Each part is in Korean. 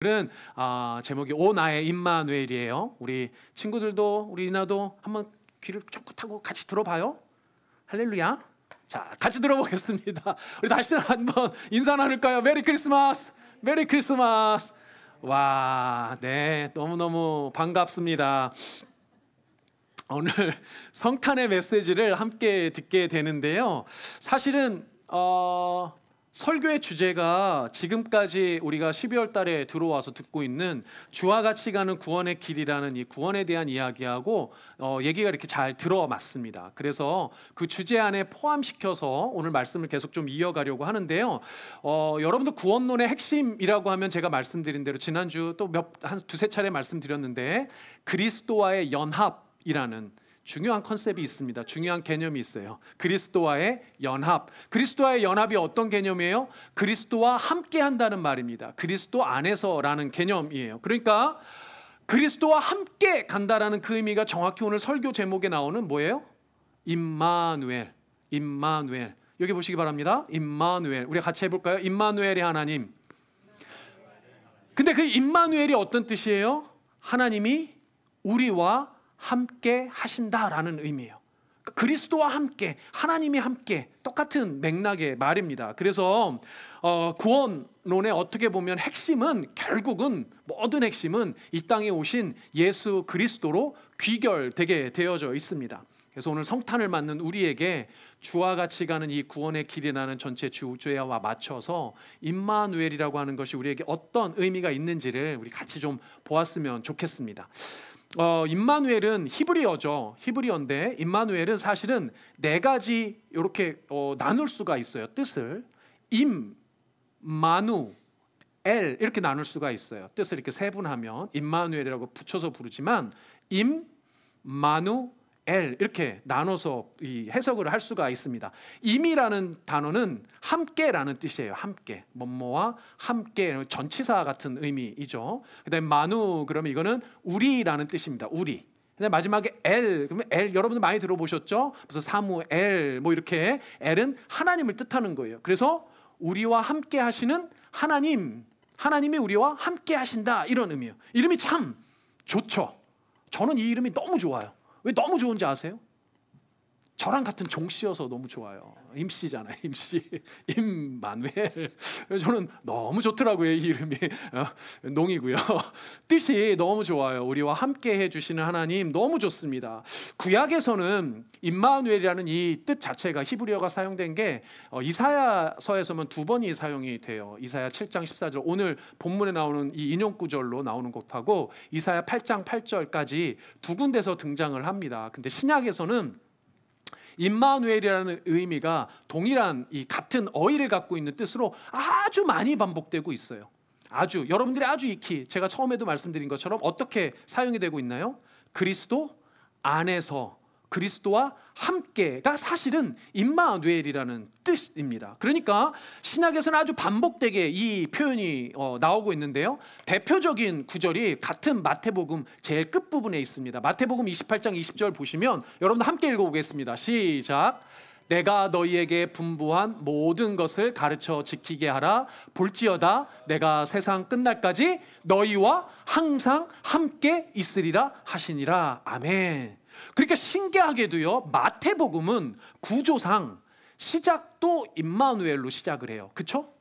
오늘은 제목이 오 나의 임마누엘이에요. 우리 친구들도 우리 리나도 한번 귀를 쫑긋하고 같이 들어봐요. 할렐루야. 자, 같이 들어보겠습니다. 우리 다시 한번 인사 나눌까요? 메리 크리스마스. 메리 크리스마스. 와, 네, 너무너무 반갑습니다. 오늘 성탄의 메시지를 함께 듣게 되는데요. 사실은 설교의 주제가 지금까지 우리가 12월 달에 들어와서 듣고 있는 주와 같이 가는 구원의 길이라는 이 구원에 대한 이야기하고 얘기가 이렇게 잘 들어맞습니다. 그래서 그 주제 안에 포함시켜서 오늘 말씀을 계속 좀 이어가려고 하는데요. 여러분들 구원론의 핵심이라고 하면 제가 말씀드린 대로 지난주 또 한 두세 차례 말씀드렸는데 그리스도와의 연합이라는 중요한 컨셉이 있습니다. 중요한 개념이 있어요. 그리스도와의 연합. 그리스도와의 연합이 어떤 개념이에요? 그리스도와 함께 한다는 말입니다. 그리스도 안에서라는 개념이에요. 그러니까 그리스도와 함께 간다라는 그 의미가 정확히 오늘 설교 제목에 나오는 뭐예요? 임마누엘. 임마누엘. 여기 보시기 바랍니다. 임마누엘. 우리 같이 해볼까요? 임마누엘의 하나님. 근데 그 임마누엘이 어떤 뜻이에요? 하나님이 우리와 함께 하신다라는 의미예요. 그리스도와 함께, 하나님이 함께, 똑같은 맥락의 말입니다. 그래서 구원론의 어떻게 보면 핵심은 결국은 모든 핵심은 이 땅에 오신 예수 그리스도로 귀결되게 되어져 있습니다. 그래서 오늘 성탄을 맞는 우리에게 주와 같이 가는 이 구원의 길이라는 전체 주제와 맞춰서 임마누엘이라고 하는 것이 우리에게 어떤 의미가 있는지를 우리 같이 좀 보았으면 좋겠습니다. 임마누엘은 히브리어죠. 히브리어인데 임마누엘은 사실은 네 가지 이렇게 나눌 수가 있어요. 뜻을 임, 마누, 엘 이렇게 나눌 수가 있어요. 뜻을 이렇게 세분하면 임마누엘이라고 붙여서 부르지만 임, 마누, 엘 이렇게 나눠서 이 해석을 할 수가 있습니다. 임이라는 단어는 함께라는 뜻이에요. 함께, 뭐뭐와 함께, 전치사 같은 의미이죠. 그다음에 마누 그러면 이거는 우리라는 뜻입니다. 우리. 근데 마지막에 엘 그러면 엘 여러분들 많이 들어보셨죠? 그래서 사무엘 뭐 이렇게 엘은 하나님을 뜻하는 거예요. 그래서 우리와 함께 하시는 하나님, 하나님이 우리와 함께 하신다 이런 의미예요. 이름이 참 좋죠. 저는 이 이름이 너무 좋아요. 왜 너무 좋은지 아세요? 저랑 같은 종씨여서 너무 좋아요. 임씨잖아요. 임씨. 임마누엘. 저는 너무 좋더라고요. 이 이름이. 농이고요. 뜻이 너무 좋아요. 우리와 함께 해주시는 하나님 너무 좋습니다. 구약에서는 임마누엘이라는 이 뜻 자체가 히브리어가 사용된 게 이사야서에서만 두 번이 사용이 돼요. 이사야 7장 14절 오늘 본문에 나오는 이 인용구절로 나오는 것하고 이사야 8장 8절까지 두 군데서 등장을 합니다. 근데 신약에서는 임마누엘이라는 의미가 동일한 이 같은 어휘를 갖고 있는 뜻으로 아주 많이 반복되고 있어요. 아주 여러분들이 아주 익히 제가 처음에도 말씀드린 것처럼 어떻게 사용이 되고 있나요? 그리스도 안에서 그리스도와 함께가 사실은 임마누엘이라는 뜻입니다. 그러니까 신약에서는 아주 반복되게 이 표현이 나오고 있는데요. 대표적인 구절이 같은 마태복음 제일 끝부분에 있습니다. 마태복음 28장 20절 보시면 여러분들 함께 읽어보겠습니다. 시작. 내가 너희에게 분부한 모든 것을 가르쳐 지키게 하라. 볼지어다 내가 세상 끝날까지 너희와 항상 함께 있으리라 하시니라. 아멘. 그러니까 신기하게도요, 마태복음은 구조상 시작도 임마누엘로 시작을 해요. 그렇죠?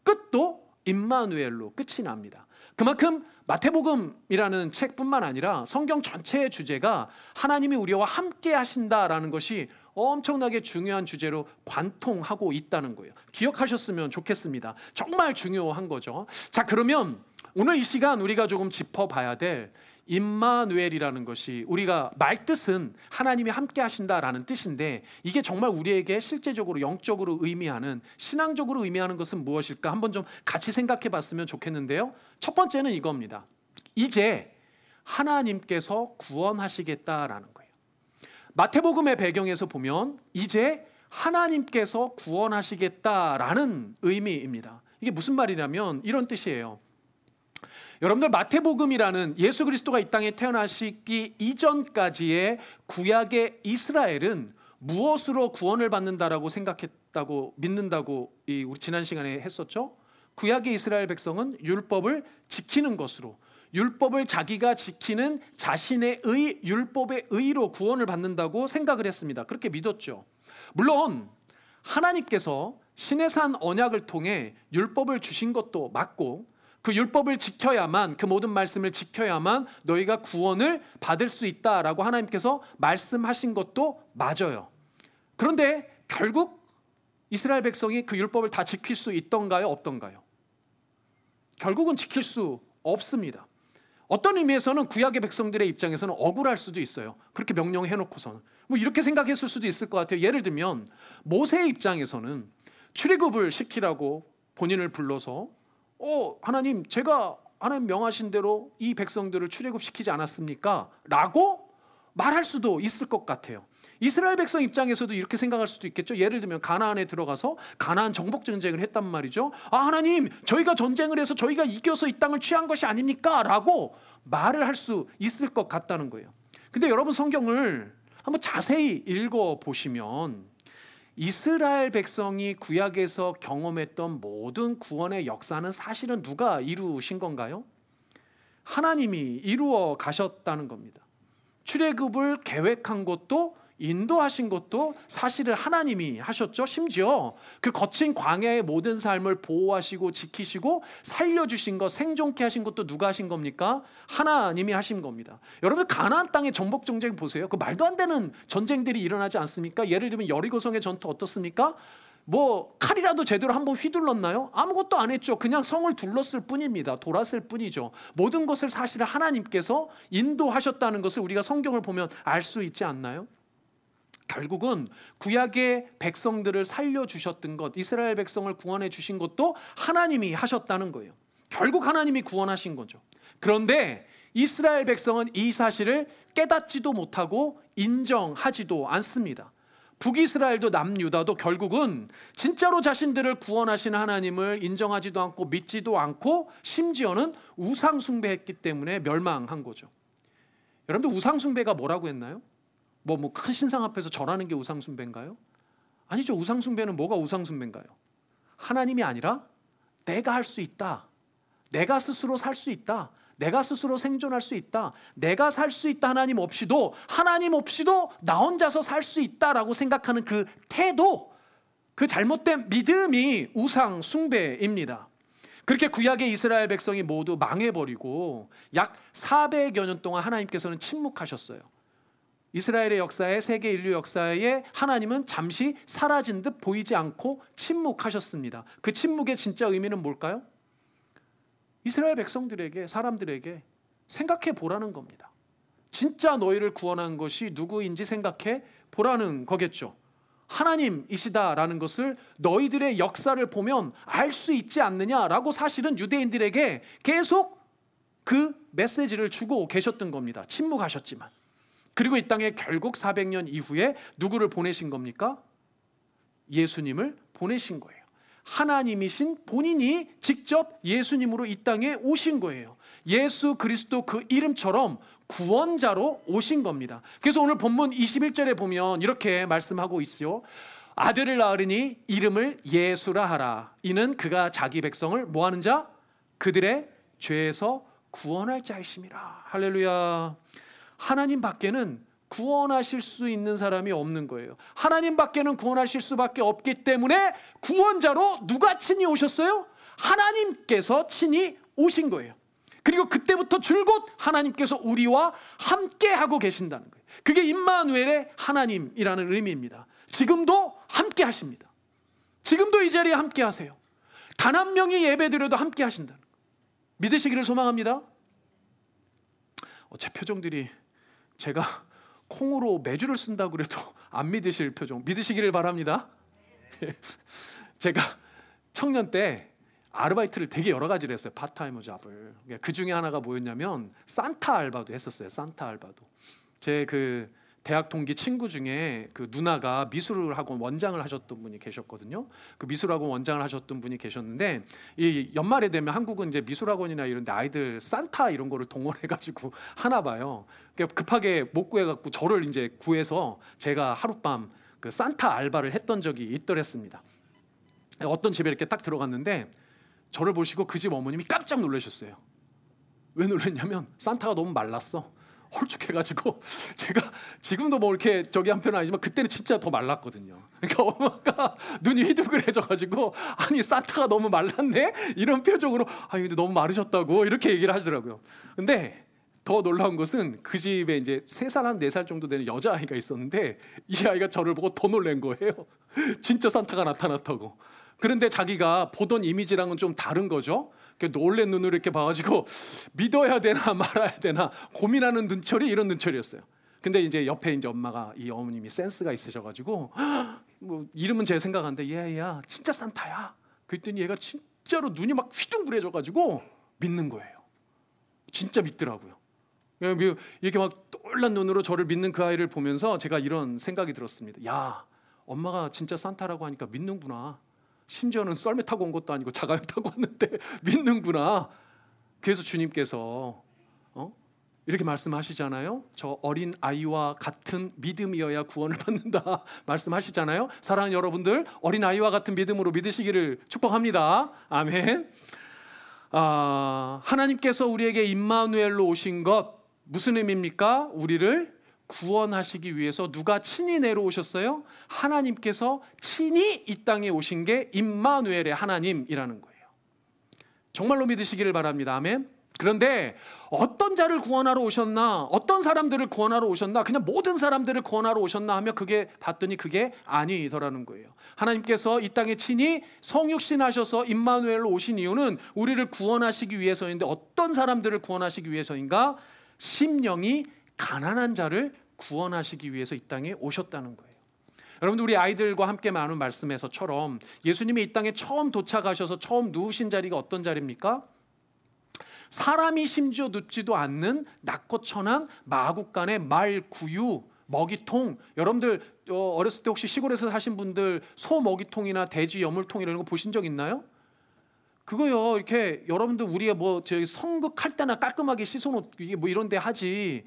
끝도 임마누엘로 끝이 납니다. 그만큼 마태복음이라는 책뿐만 아니라 성경 전체의 주제가 하나님이 우리와 함께 하신다라는 것이 엄청나게 중요한 주제로 관통하고 있다는 거예요. 기억하셨으면 좋겠습니다. 정말 중요한 거죠. 자, 그러면 오늘 이 시간 우리가 조금 짚어봐야 될 임마누엘이라는 것이 우리가 말뜻은 하나님이 함께 하신다라는 뜻인데 이게 정말 우리에게 실제적으로 영적으로 의미하는 신앙적으로 의미하는 것은 무엇일까 한번 좀 같이 생각해 봤으면 좋겠는데요. 첫 번째는 이겁니다. 이제 하나님께서 구원하시겠다라는 거예요. 마태복음의 배경에서 보면 이제 하나님께서 구원하시겠다라는 의미입니다. 이게 무슨 말이냐면 이런 뜻이에요. 여러분들 마태복음이라는 예수 그리스도가 이 땅에 태어나시기 이전까지의 구약의 이스라엘은 무엇으로 구원을 받는다라고 생각했다고 믿는다고 우리 지난 시간에 했었죠? 구약의 이스라엘 백성은 율법을 지키는 것으로, 율법을 자기가 지키는 자신의 율법의 의로 구원을 받는다고 생각을 했습니다. 그렇게 믿었죠. 물론 하나님께서 시내산 언약을 통해 율법을 주신 것도 맞고, 그 율법을 지켜야만, 그 모든 말씀을 지켜야만 너희가 구원을 받을 수 있다라고 하나님께서 말씀하신 것도 맞아요. 그런데 결국 이스라엘 백성이 그 율법을 다 지킬 수 있던가요? 없던가요? 결국은 지킬 수 없습니다. 어떤 의미에서는 구약의 백성들의 입장에서는 억울할 수도 있어요. 그렇게 명령해놓고서는 뭐 이렇게 생각했을 수도 있을 것 같아요. 예를 들면 모세의 입장에서는 출애굽을 시키라고 본인을 불러서 하나님, 제가 하나님 명하신 대로 이 백성들을 출애굽시키지 않았습니까? 라고 말할 수도 있을 것 같아요. 이스라엘 백성 입장에서도 이렇게 생각할 수도 있겠죠. 예를 들면 가나안에 들어가서 가나안 정복 전쟁을 했단 말이죠. 하나님, 저희가 전쟁을 해서 저희가 이겨서 이 땅을 취한 것이 아닙니까? 라고 말을 할 수 있을 것 같다는 거예요. 근데 여러분, 성경을 한번 자세히 읽어보시면 이스라엘 백성이 구약에서 경험했던 모든 구원의 역사는 사실은 누가 이루신 건가요? 하나님이 이루어 가셨다는 겁니다. 출애굽을 계획한 것도 인도하신 것도 사실은 하나님이 하셨죠. 심지어 그 거친 광야의 모든 삶을 보호하시고 지키시고 살려주신 것, 생존케 하신 것도 누가 하신 겁니까? 하나님이 하신 겁니다. 여러분, 가나안 땅의 정복 전쟁 보세요. 그 말도 안 되는 전쟁들이 일어나지 않습니까? 예를 들면 여리고성의 전투 어떻습니까? 칼이라도 제대로 한번 휘둘렀나요? 아무것도 안 했죠. 그냥 성을 둘렀을 뿐입니다. 돌았을 뿐이죠. 모든 것을 사실은 하나님께서 인도하셨다는 것을 우리가 성경을 보면 알 수 있지 않나요? 결국은 구약의 백성들을 살려주셨던 것, 이스라엘 백성을 구원해 주신 것도 하나님이 하셨다는 거예요. 결국 하나님이 구원하신 거죠. 그런데 이스라엘 백성은 이 사실을 깨닫지도 못하고 인정하지도 않습니다. 북이스라엘도 남유다도 결국은 진짜로 자신들을 구원하시는 하나님을 인정하지도 않고 믿지도 않고 심지어는 우상 숭배했기 때문에 멸망한 거죠. 여러분들, 우상 숭배가 뭐라고 했나요? 큰 신상 앞에서 절하는 게 우상 숭배인가요? 아니죠. 우상 숭배는 뭐가 우상 숭배인가요? 하나님이 아니라 내가 할 수 있다, 내가 스스로 살 수 있다, 내가 스스로 생존할 수 있다, 내가 살 수 있다, 하나님 없이도 나 혼자서 살 수 있다라고 생각하는 그 태도, 그 잘못된 믿음이 우상 숭배입니다. 그렇게 구약의 이스라엘 백성이 모두 망해버리고 약 400여 년 동안 하나님께서는 침묵하셨어요. 이스라엘의 역사에, 세계 인류 역사에 하나님은 잠시 사라진 듯 보이지 않고 침묵하셨습니다. 그 침묵의 진짜 의미는 뭘까요? 이스라엘 백성들에게, 사람들에게 생각해 보라는 겁니다. 진짜 너희를 구원한 것이 누구인지 생각해 보라는 거겠죠. 하나님이시다라는 것을 너희들의 역사를 보면 알 수 있지 않느냐라고 사실은 유대인들에게 계속 그 메시지를 주고 계셨던 겁니다. 침묵하셨지만. 그리고 이 땅에 결국 400년 이후에 누구를 보내신 겁니까? 예수님을 보내신 거예요. 하나님이신 본인이 직접 예수님으로 이 땅에 오신 거예요. 예수 그리스도 그 이름처럼 구원자로 오신 겁니다. 그래서 오늘 본문 21절에 보면 이렇게 말씀하고 있어요. 아들을 낳으리니 이름을 예수라 하라. 이는 그가 자기 백성을 뭐하는 자? 그들의 죄에서 구원할 자이심이라. 할렐루야. 하나님 밖에는 구원하실 수 있는 사람이 없는 거예요. 하나님 밖에는 구원하실 수밖에 없기 때문에 구원자로 누가 친히 오셨어요? 하나님께서 친히 오신 거예요. 그리고 그때부터 줄곧 하나님께서 우리와 함께 하고 계신다는 거예요. 그게 임마누엘의 하나님이라는 의미입니다. 지금도 함께 하십니다. 지금도 이 자리에 함께 하세요. 단 한 명이 예배드려도 함께 하신다는 거예요. 믿으시기를 소망합니다. 제 표정들이 제가 콩으로 매주를 쓴다고 그래도 안 믿으실 표정, 믿으시기를 바랍니다. 제가 청년 때 아르바이트를 되게 여러 가지를 했어요. 파트타이머 잡을. 그 중에 하나가 뭐였냐면 산타 알바도 했었어요. 산타 알바도. 제 그 대학 동기 친구 중에 그 누나가 미술학원 원장을 하셨던 분이 계셨거든요. 그 미술학원 원장을 하셨던 분이 계셨는데 이 연말에 되면 한국은 이제 미술학원이나 이런 데 아이들 산타 이런 거를 동원해가지고 하나 봐요. 급하게 못 구해갖고 저를 이제 구해서 제가 하룻밤 그 산타 알바를 했던 적이 있더랬습니다. 어떤 집에 이렇게 딱 들어갔는데 저를 보시고 그 집 어머님이 깜짝 놀라셨어요. 왜 놀랐냐면 산타가 너무 말랐어. 홀쭉해가지고 제가 지금도 뭐 이렇게 저기 한편은 아니지만 그때는 진짜 더 말랐거든요. 그러니까 엄마가 눈이 휘둥그레져가지고 아니 산타가 너무 말랐네? 이런 표정으로 아니 근데 너무 마르셨다고 이렇게 얘기를 하더라고요. 근데 더 놀라운 것은 그 집에 이제 3살 한 4살 정도 되는 여자아이가 있었는데 이 아이가 저를 보고 더 놀란 거예요. 진짜 산타가 나타났다고. 그런데 자기가 보던 이미지랑은 좀 다른 거죠. 놀란 눈으로 이렇게 봐가지고 믿어야 되나 말아야 되나 고민하는 눈초리, 이런 눈초리였어요. 근데 이제 옆에 이제 엄마가, 이 어머님이 센스가 있으셔가지고 뭐 이름은 제가 생각하는데 얘야 진짜 산타야. 그랬더니 얘가 진짜로 눈이 막 휘둥그레져가지고 믿는 거예요. 진짜 믿더라고요. 이렇게 막 놀란 눈으로 저를 믿는 그 아이를 보면서 제가 이런 생각이 들었습니다. 야, 엄마가 진짜 산타라고 하니까 믿는구나. 심지어는 썰매 타고 온 것도 아니고 자가용 타고 왔는데 믿는구나. 그래서 주님께서 이렇게 말씀하시잖아요. 저 어린 아이와 같은 믿음이어야 구원을 받는다 말씀하시잖아요. 사랑하는 여러분들, 어린 아이와 같은 믿음으로 믿으시기를 축복합니다. 아멘. 하나님께서 우리에게 임마누엘로 오신 것 무슨 의미입니까? 우리를 구원하시기 위해서 누가 친히 내려오셨어요? 하나님께서 친히 이 땅에 오신 게 임마누엘의 하나님이라는 거예요. 정말로 믿으시기를 바랍니다. 아멘. 그런데 어떤 자를 구원하러 오셨나, 어떤 사람들을 구원하러 오셨나, 그냥 모든 사람들을 구원하러 오셨나 하며 봤더니 그게 아니더라는 거예요. 하나님께서 이 땅에 친히 성육신하셔서 임마누엘로 오신 이유는 우리를 구원하시기 위해서인데 어떤 사람들을 구원하시기 위해서인가? 심령이 가난한 자를 구원하시기 위해서 이 땅에 오셨다는 거예요. 여러분들, 우리 아이들과 함께 나눈 말씀에서처럼 예수님이 이 땅에 처음 도착하셔서 처음 누우신 자리가 어떤 자리입니까? 사람이 심지어 눕지도 않는 낮고 천한 마구간의 말구유, 먹이통. 여러분들 어렸을 때 혹시 시골에서 사신 분들 소 먹이통이나 돼지 여물통 이런 거 보신 적 있나요? 그거요, 이렇게 여러분들 우리가 뭐 저기 성극할 때나 깔끔하게 씻어놓 이게 뭐 이런 데 하지,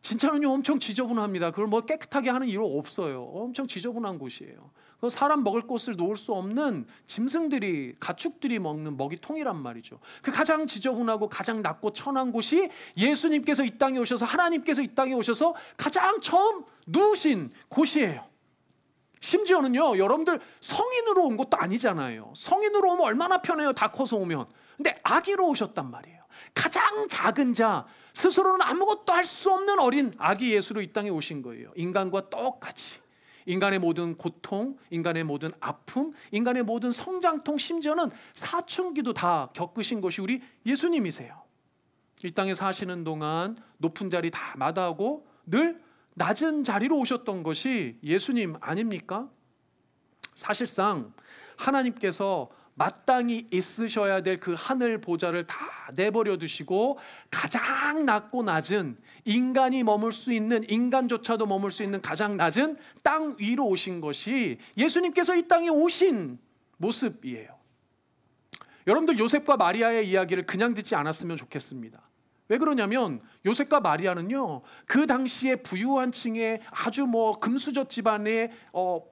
진짜로는 엄청 지저분합니다. 그걸 뭐 깨끗하게 하는 이유 없어요. 엄청 지저분한 곳이에요. 그 사람 먹을 곳을 놓을 수 없는 짐승들이, 가축들이 먹는 먹이통이란 말이죠. 그 가장 지저분하고 가장 낮고 천한 곳이 예수님께서 이 땅에 오셔서, 하나님께서 이 땅에 오셔서 가장 처음 누우신 곳이에요. 심지어는요, 여러분들 성인으로 온 것도 아니잖아요. 성인으로 오면 얼마나 편해요, 다 커서 오면. 근데 아기로 오셨단 말이에요. 가장 작은 자, 스스로는 아무것도 할 수 없는 어린 아기 예수로 이 땅에 오신 거예요. 인간과 똑같이 인간의 모든 고통, 인간의 모든 아픔, 인간의 모든 성장통, 심지어는 사춘기도 다 겪으신 것이 우리 예수님이세요. 이 땅에 사시는 동안 높은 자리 다 마다하고 늘 낮은 자리로 오셨던 것이 예수님 아닙니까? 사실상 하나님께서 마땅히 있으셔야 될 그 하늘 보좌를 다 내버려 두시고 가장 낮고 낮은, 인간이 머물 수 있는, 인간조차도 머물 수 있는 가장 낮은 땅 위로 오신 것이 예수님께서 이 땅에 오신 모습이에요. 여러분들, 요셉과 마리아의 이야기를 그냥 듣지 않았으면 좋겠습니다. 왜 그러냐면 요셉과 마리아는요, 그 당시에 부유한 층의 아주 뭐 금수저 집안의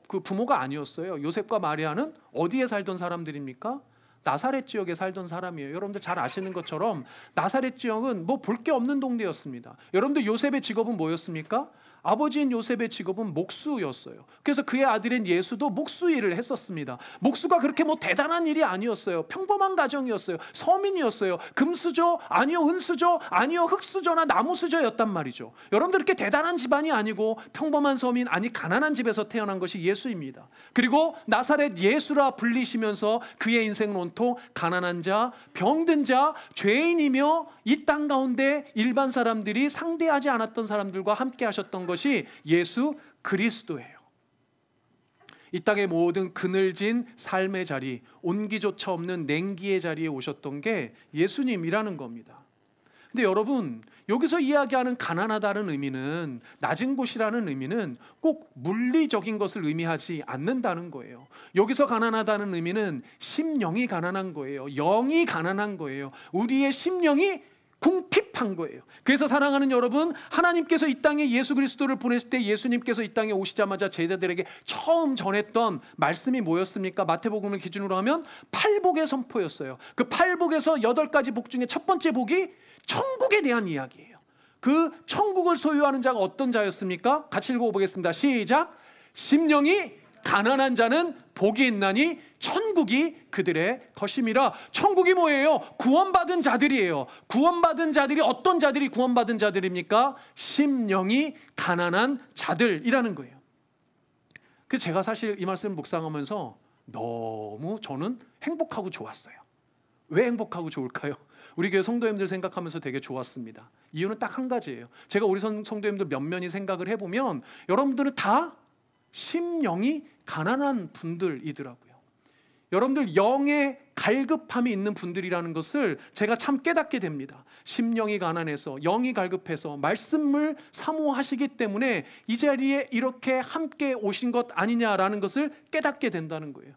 그 부모가 아니었어요. 요셉과 마리아는 어디에 살던 사람들입니까? 나사렛 지역에 살던 사람이에요. 여러분들 잘 아시는 것처럼 나사렛 지역은 뭐 볼 게 없는 동네였습니다. 여러분들, 요셉의 직업은 뭐였습니까? 아버지인 요셉의 직업은 목수였어요. 그래서 그의 아들인 예수도 목수 일을 했었습니다. 목수가 그렇게 뭐 대단한 일이 아니었어요. 평범한 가정이었어요. 서민이었어요. 금수저 아니요, 은수저 아니요, 흙수저나 나무수저였단 말이죠. 여러분들, 이렇게 대단한 집안이 아니고 평범한 서민, 아니 가난한 집에서 태어난 것이 예수입니다. 그리고 나사렛 예수라 불리시면서 그의 인생은 온통 가난한 자, 병든 자, 죄인이며 이 땅 가운데 일반 사람들이 상대하지 않았던 사람들과 함께 하셨던 것이 예수 그리스도예요. 이 땅의 모든 그늘진 삶의 자리, 온기조차 없는 냉기의 자리에 오셨던 게 예수님이라는 겁니다. 근데 여러분, 여기서 이야기하는 가난하다는 의미는, 낮은 곳이라는 의미는 꼭 물리적인 것을 의미하지 않는다는 거예요. 여기서 가난하다는 의미는 심령이 가난한 거예요. 영이 가난한 거예요. 우리의 심령이 궁핍한 거예요. 그래서 사랑하는 여러분, 하나님께서 이 땅에 예수 그리스도를 보냈을 때 예수님께서 이 땅에 오시자마자 제자들에게 처음 전했던 말씀이 뭐였습니까? 마태복음을 기준으로 하면 팔복의 선포였어요. 그 팔복에서 8가지 복 중에 첫 번째 복이 천국에 대한 이야기예요. 그 천국을 소유하는 자가 어떤 자였습니까? 같이 읽어보겠습니다. 시작. 심령이 가난한 자는 복이 있나니 천국이 그들의 것임이라. 천국이 뭐예요? 구원받은 자들이에요. 구원받은 자들이 어떤 자들이 구원받은 자들입니까? 심령이 가난한 자들이라는 거예요. 그래서 제가 사실 이 말씀 묵상하면서 너무 저는 행복하고 좋았어요. 왜 행복하고 좋을까요? 우리 교회 성도님들 생각하면서 되게 좋았습니다. 이유는 딱 한 가지예요. 제가 우리 성도님들 면면히 생각을 해보면 여러분들은 다 심령이 가난한 분들이더라고요. 여러분들 영의 갈급함이 있는 분들이라는 것을 제가 참 깨닫게 됩니다. 심령이 가난해서 영이 갈급해서 말씀을 사모하시기 때문에 이 자리에 이렇게 함께 오신 것 아니냐라는 것을 깨닫게 된다는 거예요.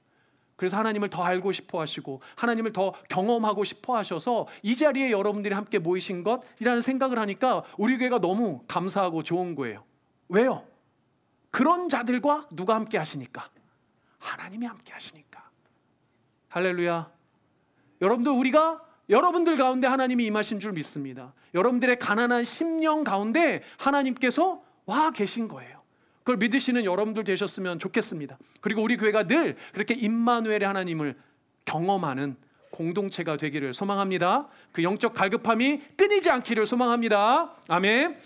그래서 하나님을 더 알고 싶어 하시고 하나님을 더 경험하고 싶어 하셔서 이 자리에 여러분들이 함께 모이신 것이라는 생각을 하니까 우리 교회가 너무 감사하고 좋은 거예요. 왜요? 그런 자들과 누가 함께 하시니까? 하나님이 함께 하시니까. 할렐루야. 우리가 여러분들 가운데 하나님이 임하신 줄 믿습니다. 여러분들의 가난한 심령 가운데 하나님께서 와 계신 거예요. 그걸 믿으시는 여러분들 되셨으면 좋겠습니다. 그리고 우리 교회가 늘 그렇게 임마누엘의 하나님을 경험하는 공동체가 되기를 소망합니다. 그 영적 갈급함이 끊이지 않기를 소망합니다. 아멘.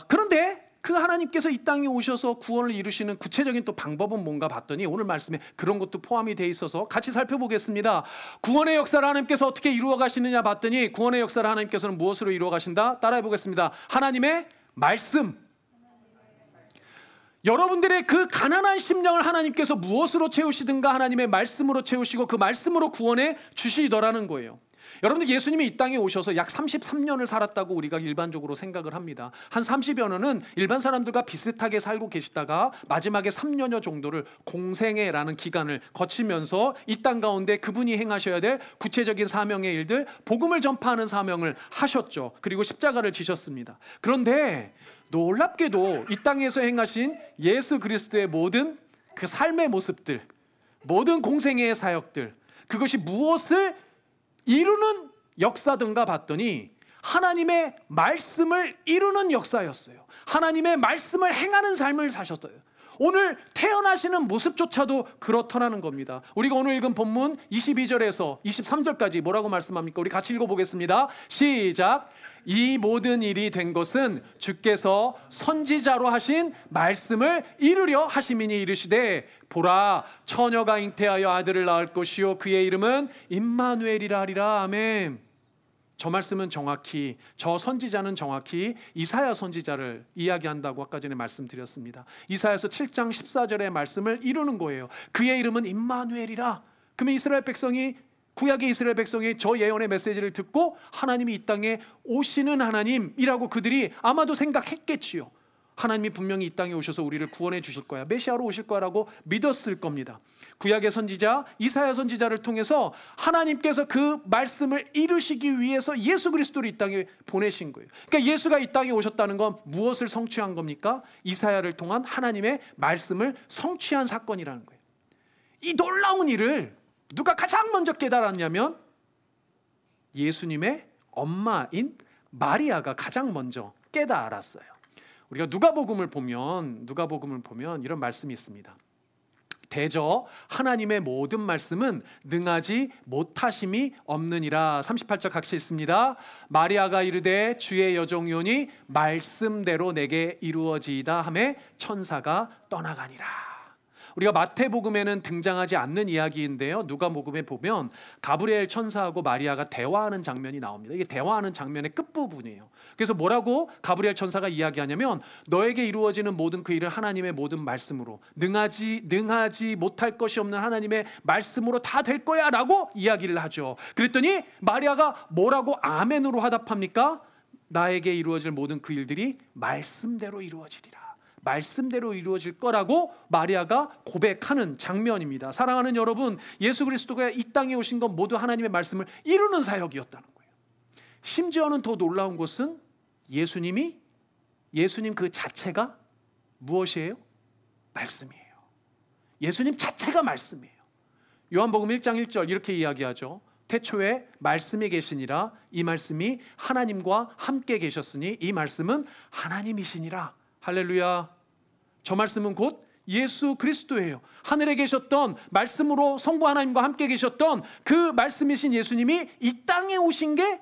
그런데 그 하나님께서 이 땅에 오셔서 구원을 이루시는 구체적인 또 방법은 뭔가 봤더니 오늘 말씀에 그런 것도 포함이 돼 있어서 같이 살펴보겠습니다. 구원의 역사를 하나님께서 어떻게 이루어 가시느냐 봤더니 구원의 역사를 하나님께서는 무엇으로 이루어 가신다? 따라해 보겠습니다. 하나님의 말씀. 여러분들의 그 가난한 심령을 하나님께서 무엇으로 채우시든가 하나님의 말씀으로 채우시고 그 말씀으로 구원해 주시더라는 거예요. 여러분들 예수님이 이 땅에 오셔서 약 33년을 살았다고 우리가 일반적으로 생각을 합니다. 한 30여 년은 일반 사람들과 비슷하게 살고 계시다가 마지막에 3년여 정도를 공생애라는 기간을 거치면서 이 땅 가운데 그분이 행하셔야 될 구체적인 사명의 일들, 복음을 전파하는 사명을 하셨죠. 그리고 십자가를 지셨습니다. 그런데 놀랍게도 이 땅에서 행하신 예수 그리스도의 모든 그 삶의 모습들, 모든 공생애의 사역들, 그것이 무엇을 이루는 역사든가 봤더니 하나님의 말씀을 이루는 역사였어요. 하나님의 말씀을 행하는 삶을 사셨어요. 오늘 태어나시는 모습조차도 그렇더라는 겁니다. 우리가 오늘 읽은 본문 22절에서 23절까지 뭐라고 말씀합니까? 우리 같이 읽어보겠습니다. 시작. 이 모든 일이 된 것은 주께서 선지자로 하신 말씀을 이루려 하심이니 이르시되 보라 처녀가 잉태하여 아들을 낳을 것이요 그의 이름은 임마누엘이라 하리라. 아멘. 저 말씀은 정확히, 저 선지자는 정확히 이사야 선지자를 이야기한다고 아까 전에 말씀드렸습니다. 이사야서 7장 14절의 말씀을 이루는 거예요. 그의 이름은 임마누엘이라. 그러면 이스라엘 백성이, 구약의 이스라엘 백성이 저 예언의 메시지를 듣고 하나님이 이 땅에 오시는 하나님이라고 그들이 아마도 생각했겠지요. 하나님이 분명히 이 땅에 오셔서 우리를 구원해 주실 거야, 메시아로 오실 거라고 믿었을 겁니다. 구약의 선지자 이사야 선지자를 통해서 하나님께서 그 말씀을 이루시기 위해서 예수 그리스도를 이 땅에 보내신 거예요. 그러니까 예수가 이 땅에 오셨다는 건 무엇을 성취한 겁니까? 이사야를 통한 하나님의 말씀을 성취한 사건이라는 거예요. 이 놀라운 일을 누가 가장 먼저 깨달았냐면 예수님의 엄마인 마리아가 가장 먼저 깨달았어요. 우리가 누가복음을 보면 이런 말씀이 있습니다. 대저 하나님의 모든 말씀은 능하지 못하심이 없느니라. 38절 같이 읽습니다. 마리아가 이르되 주의 여종이오니 말씀대로 내게 이루어지이다 하매 천사가 떠나가니라. 우리가 마태복음에는 등장하지 않는 이야기인데요, 누가복음에 보면 가브리엘 천사하고 마리아가 대화하는 장면이 나옵니다. 이게 대화하는 장면의 끝부분이에요. 그래서 뭐라고 가브리엘 천사가 이야기하냐면 너에게 이루어지는 모든 그 일을 하나님의 모든 말씀으로, 능하지 못할 것이 없는 하나님의 말씀으로 다 될 거야 라고 이야기를 하죠. 그랬더니 마리아가 뭐라고 아멘으로 화답합니까? 나에게 이루어질 모든 그 일들이 말씀대로 이루어지리라. 말씀대로 이루어질 거라고 마리아가 고백하는 장면입니다. 사랑하는 여러분, 예수 그리스도가 이 땅에 오신 건 모두 하나님의 말씀을 이루는 사역이었다는 거예요. 심지어는 더 놀라운 것은 예수님 그 자체가 무엇이에요? 말씀이에요. 예수님 자체가 말씀이에요. 요한복음 1장 1절 이렇게 이야기하죠. 태초에 말씀이 계시니라. 이 말씀이 하나님과 함께 계셨으니 이 말씀은 하나님이시니라. 할렐루야. 저 말씀은 곧 예수 그리스도예요. 하늘에 계셨던 말씀으로 성부 하나님과 함께 계셨던 그 말씀이신 예수님이 이 땅에 오신 게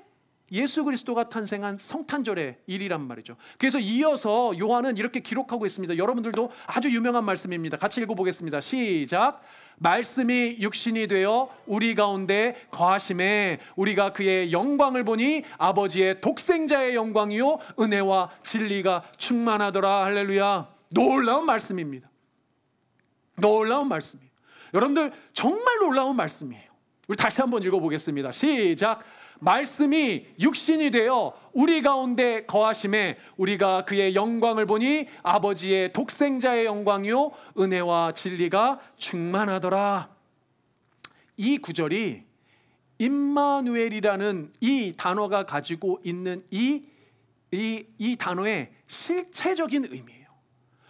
예수 그리스도가 탄생한 성탄절의 일이란 말이죠. 그래서 이어서 요한은 이렇게 기록하고 있습니다. 여러분들도 아주 유명한 말씀입니다. 같이 읽어보겠습니다. 시작. 말씀이 육신이 되어 우리 가운데 거하심에 우리가 그의 영광을 보니 아버지의 독생자의 영광이요 은혜와 진리가 충만하더라. 할렐루야. 놀라운 말씀입니다. 놀라운 말씀이에요. 여러분들 정말 놀라운 말씀이에요. 우리 다시 한번 읽어보겠습니다. 시작. 말씀이 육신이 되어 우리 가운데 거하심에 우리가 그의 영광을 보니 아버지의 독생자의 영광이요 은혜와 진리가 충만하더라. 이 구절이 임마누엘이라는 이 단어가 가지고 있는 이 단어의 실체적인 의미예요.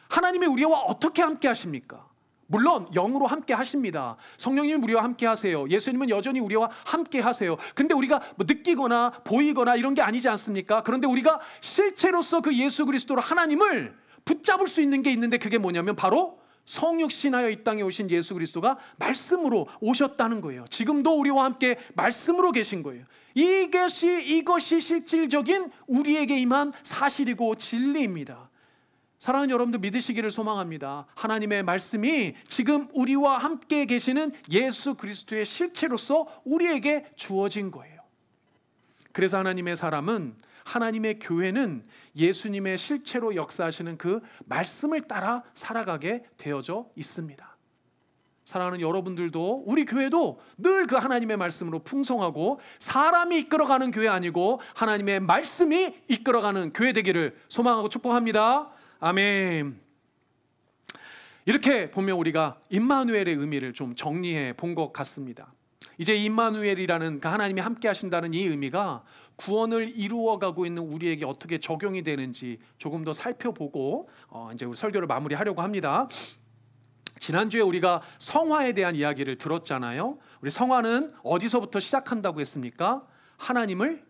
하나님이 우리와 어떻게 함께 하십니까? 물론 영으로 함께 하십니다. 성령님이 우리와 함께 하세요. 예수님은 여전히 우리와 함께 하세요. 근데 우리가 느끼거나 보이거나 이런 게 아니지 않습니까? 그런데 우리가 실체로서 그 예수 그리스도로 하나님을 붙잡을 수 있는 게 있는데 그게 뭐냐면 바로 성육신하여 이 땅에 오신 예수 그리스도가 말씀으로 오셨다는 거예요. 지금도 우리와 함께 말씀으로 계신 거예요. 이것이 실질적인 우리에게 임한 사실이고 진리입니다. 사랑하는 여러분들 믿으시기를 소망합니다. 하나님의 말씀이 지금 우리와 함께 계시는 예수 그리스도의 실체로서 우리에게 주어진 거예요. 그래서 하나님의 사람은, 하나님의 교회는 예수님의 실체로 역사하시는 그 말씀을 따라 살아가게 되어져 있습니다. 사랑하는 여러분들도, 우리 교회도 늘 그 하나님의 말씀으로 풍성하고 사람이 이끌어가는 교회 아니고 하나님의 말씀이 이끌어가는 교회 되기를 소망하고 축복합니다. 아멘. 이렇게 보면 우리가 임마누엘의 의미를 좀 정리해 본 것 같습니다. 이제 임마누엘이라는 그 하나님이 함께 하신다는 이 의미가 구원을 이루어가고 있는 우리에게 어떻게 적용이 되는지 조금 더 살펴보고 이제 우리 설교를 마무리하려고 합니다. 지난주에 우리가 성화에 대한 이야기를 들었잖아요. 우리 성화는 어디서부터 시작한다고 했습니까? 하나님을